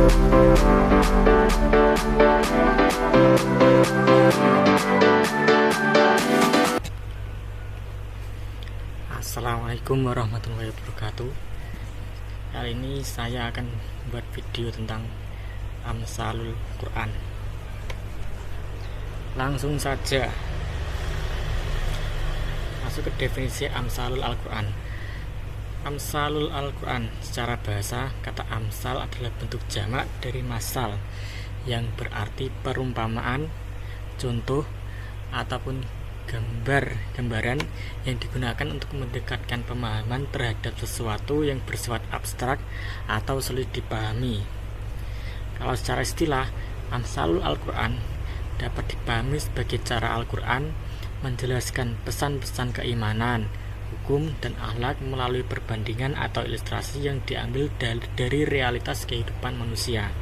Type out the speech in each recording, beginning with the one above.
Assalamualaikum warahmatullahi wabarakatuh. Kali ini saya akan buat video tentang Amsalul Quran. Langsung saja masuk ke definisi Amsalul Al-Quran. Amsalul Al-Quran secara bahasa, kata amsal adalah bentuk jamak dari masal yang berarti perumpamaan, contoh, ataupun gambaran yang digunakan untuk mendekatkan pemahaman terhadap sesuatu yang bersifat abstrak atau sulit dipahami. Kalau secara istilah, Amsalul Al-Quran dapat dipahami sebagai cara Al-Quran menjelaskan pesan-pesan keimanan, hukum, dan akhlak melalui perbandingan atau ilustrasi yang diambil dari realitas kehidupan manusia.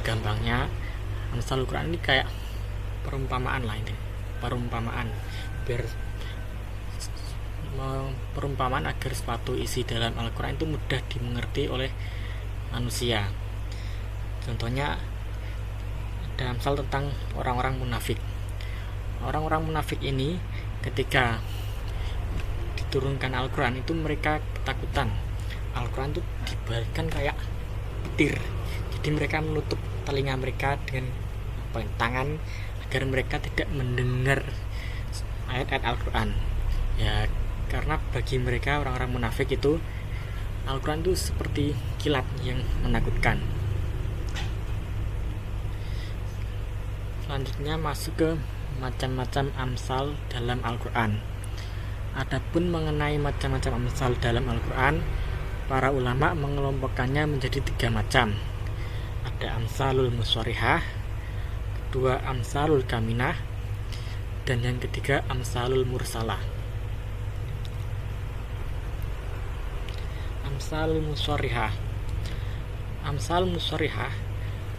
Gampangnya, Amsalul Quran ini kayak perumpamaan lah ini. Perumpamaan agar suatu isi dalam Al-Quran itu mudah dimengerti oleh manusia. Contohnya ada amsal tentang orang-orang munafik. Orang-orang munafik ini ketika diturunkan Al-Quran itu mereka ketakutan. Al-Quran itu dibalikkan kayak petir, jadi mereka menutup telinga mereka dengan tangan agar mereka tidak mendengar ayat-ayat Al-Quran. Ya, karena bagi mereka orang-orang munafik itu Al-Quran itu seperti kilat yang menakutkan. Selanjutnya masuk ke macam-macam amsal dalam Al-Quran. Adapun mengenai macam-macam amsal dalam Al-Quran, para ulama mengelompokkannya menjadi 3 macam. Ada amsalul muswarihah, kedua amsalul kaminah, dan yang ketiga amsalul mursalah. Amsalul muswarihah. Amsal muswarihah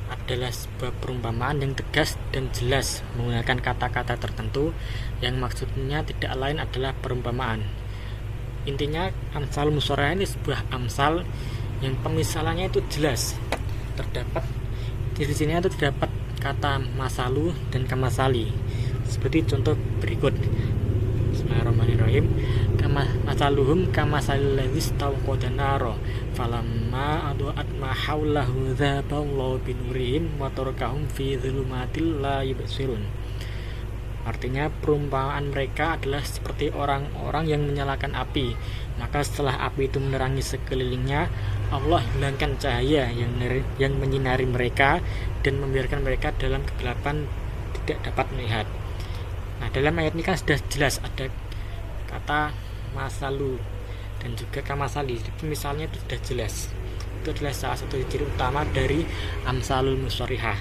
adalah sebuah perumpamaan yang tegas dan jelas menggunakan kata-kata tertentu yang maksudnya tidak lain adalah perumpamaan. Intinya amsal muswarihah ini sebuah amsal yang pemisalannya itu jelas. Terdapat di sini itu terdapat kata masalu dan kamasali, seperti contoh berikut. Bismillahirrahmanirrahim. Masaluhum kamasalil ladzis tawqada naro falamma adu'at ma haulahu dzaballahu binurihim wa tarakahum fi dzulumatil la yubsirun. Artinya perumpamaan mereka adalah seperti orang-orang yang menyalakan api, maka setelah api itu menerangi sekelilingnya, Allah hilangkan cahaya yang menyinari mereka dan membiarkan mereka dalam kegelapan tidak dapat melihat. Nah, dalam ayat ini kan sudah jelas ada kata masalu dan juga kamasali. Jadi misalnya itu sudah jelas. Itu adalah salah satu ciri utama dari amsalul muswarihah.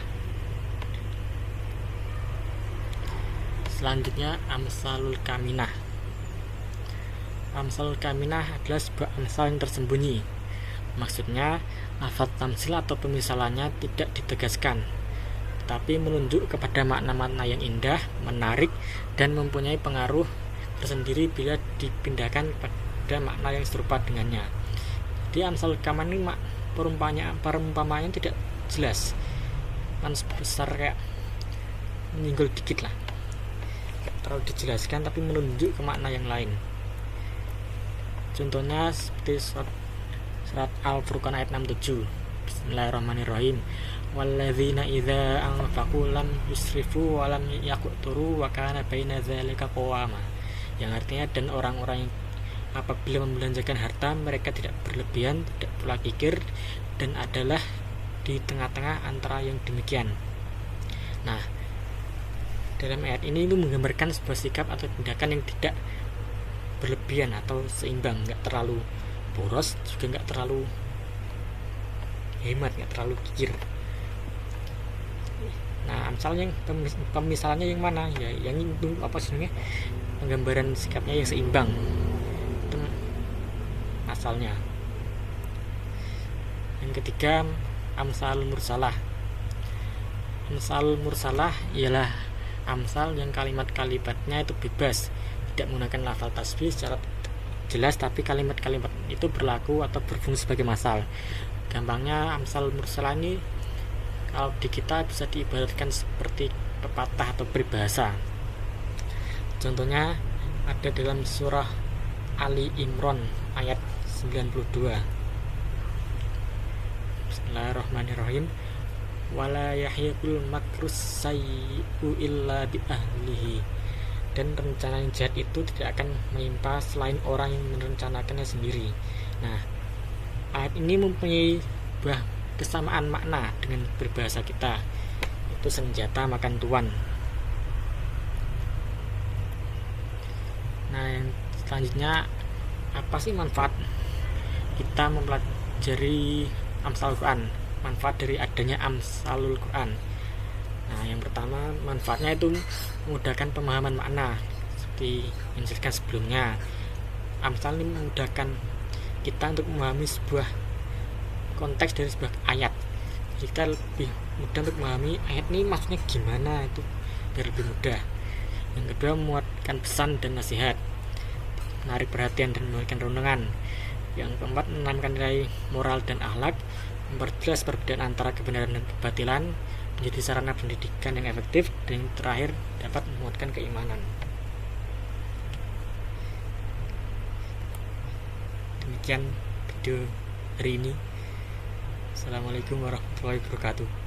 Selanjutnya amsalul kaminah. Amsalul kaminah adalah sebuah amsal yang tersembunyi. Maksudnya, lafaz tamsil atau pemisalannya tidak ditegaskan, tapi menunjuk kepada makna-makna yang indah, menarik, dan mempunyai pengaruh tersendiri bila dipindahkan pada makna yang serupa dengannya. Jadi amsal kaman ini perumpamaannya tidak jelas, kan sebesar kayak menyinggol dikit lah, terlalu dijelaskan tapi menunjuk ke makna yang lain. Contohnya seperti surat Al-Furqan ayat 67. Bismillahirrahmanirrahim. Walladzina idza anfaqu lam yusrifu wa lam yaqturu wa kana baina dzalika qawama. Yang artinya, dan orang-orang yang apabila membelanjakan harta mereka tidak berlebihan, tidak pula kikir, dan adalah di tengah-tengah antara yang demikian. Nah, dalam ayat ini itu menggambarkan sebuah sikap atau tindakan yang tidak berlebihan atau seimbang, nggak terlalu boros juga nggak terlalu hemat, nggak terlalu kikir. Nah, amsalnya pemisalannya yang mana? Ya, yang itu apa sebenarnya? Penggambaran sikapnya yang seimbang. Itu asalnya. Yang ketiga, amsalul mursalah. Amsalul mursalah ialah amsal yang kalimat-kalimatnya itu bebas, tidak menggunakan lafal tasbih secara jelas, tapi kalimat-kalimat itu berlaku atau berfungsi sebagai masal. Gampangnya Amsal Mursalah ini kalau di kita bisa diibaratkan seperti pepatah atau peribahasa. Contohnya ada dalam surah Ali Imran ayat 92. Bismillahirrahmanirrahim. Wala yahiqul makrus sayyi'u illa bi ahlihi. Dan rencana yang jahat itu tidak akan menimpa selain orang yang merencanakannya sendiri. Nah, ayat ini mempunyai kesamaan makna dengan berbahasa kita, itu senjata makan tuan. Nah, yang selanjutnya, apa sih manfaat kita mempelajari Amsal Quran? Manfaat dari adanya Amsalul Quran. Nah, yang pertama, manfaatnya itu memudahkan pemahaman makna. Seperti yang disebutkan sebelumnya, Amsal ini memudahkan kita untuk memahami sebuah konteks dari sebuah ayat. Jadi kita lebih mudah untuk memahami ayat ini maksudnya gimana, itu biar lebih mudah. Yang kedua, memuatkan pesan dan nasihat, menarik perhatian dan memberikan renungan. Yang keempat, menanamkan nilai moral dan akhlak, memperjelas perbedaan antara kebenaran dan kebatilan, menjadi sarana pendidikan yang efektif, dan yang terakhir dapat menguatkan keimanan. Demikian video hari ini. Assalamualaikum warahmatullahi wabarakatuh.